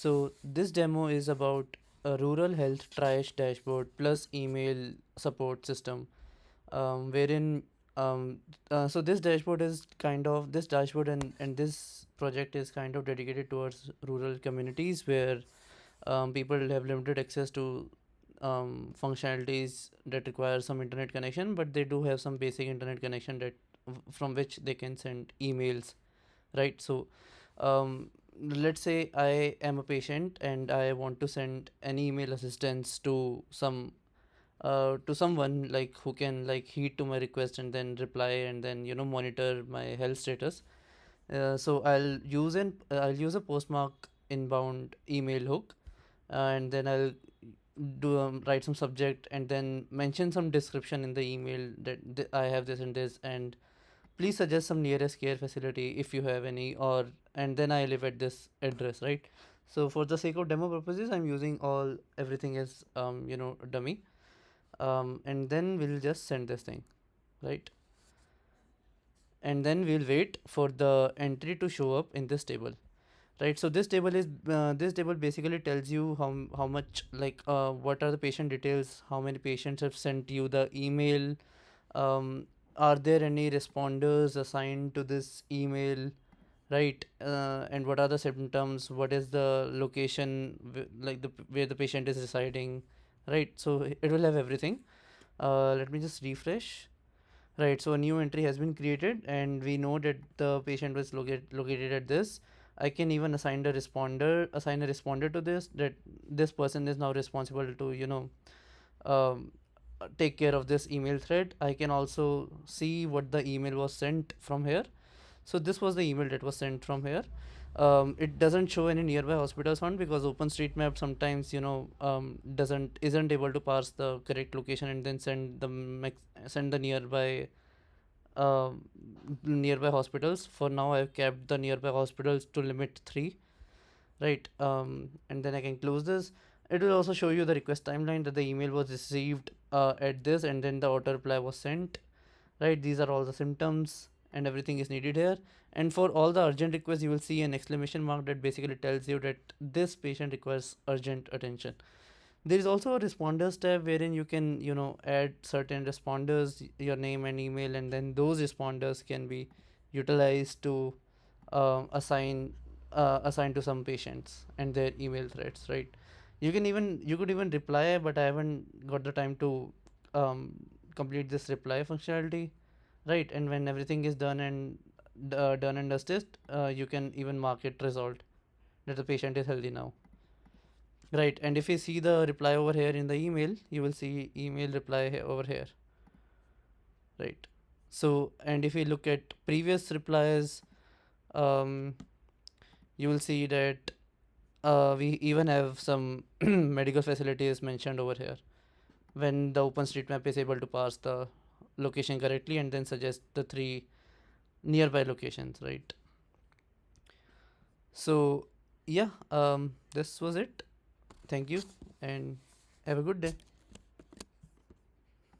So this demo is about a rural health triage dashboard plus email support system, wherein so this dashboard is this dashboard and this project is kind of dedicated towards rural communities where people have limited access to functionalities that require some internet connection, but they do have some basic internet connection that from which they can send emails, right? So um, let's say I am a patient and I want to send an email assistance to someone like who can like heed to my request and then reply and then monitor my health status. So I'll use a Postmark inbound email hook, and then I'll do write some subject and then mention some description in the email that I have this and this, and please suggest some nearest care facility if you have any, or and then I live at this address, right? So for the sake of demo purposes, I'm using all everything as dummy, and then we'll just send this thing, right? And then we'll wait for the entry to show up in this table, right? So this table basically tells you how much what are the patient details, how many patients have sent you the email, are there any responders assigned to this email, right? And what are the symptoms, what is the location, where the patient is residing, right? So it will have everything. Let me just refresh. Right, so a new entry has been created and we know that the patient was located at this. I can even assign a responder to this, that this person is now responsible to um, take care of this email thread. I can also see what the email was sent from here. So this was the email that was sent from here. It doesn't show any nearby hospitals found because OpenStreetMap sometimes doesn't isn't able to parse the correct location and then send the uh, nearby hospitals. For now, I've kept the nearby hospitals to limit 3, right? And then I can close this. It will also show you the request timeline, that the email was received at this and then the auto reply was sent, right? These are all the symptoms and everything is needed here. And for all the urgent requests, you will see an exclamation mark that basically tells you that this patient requires urgent attention. There is also a responders tab wherein you can add certain responders, your name and email, and then those responders can be utilized to assign to some patients and their email threads, right? You could even reply, but I haven't got the time to um, complete this reply functionality, right? And when everything is done and dusted, you can even mark it resolved, that the patient is healthy now. Right, and if you see the reply over here in the email, you will see email reply over here, right? So, and if you look at previous replies, um, you will see that we even have some medical facilities mentioned over here when the OpenStreetMap is able to parse the location correctly and then suggest the 3 nearby locations, right? So, yeah, this was it. Thank you and have a good day.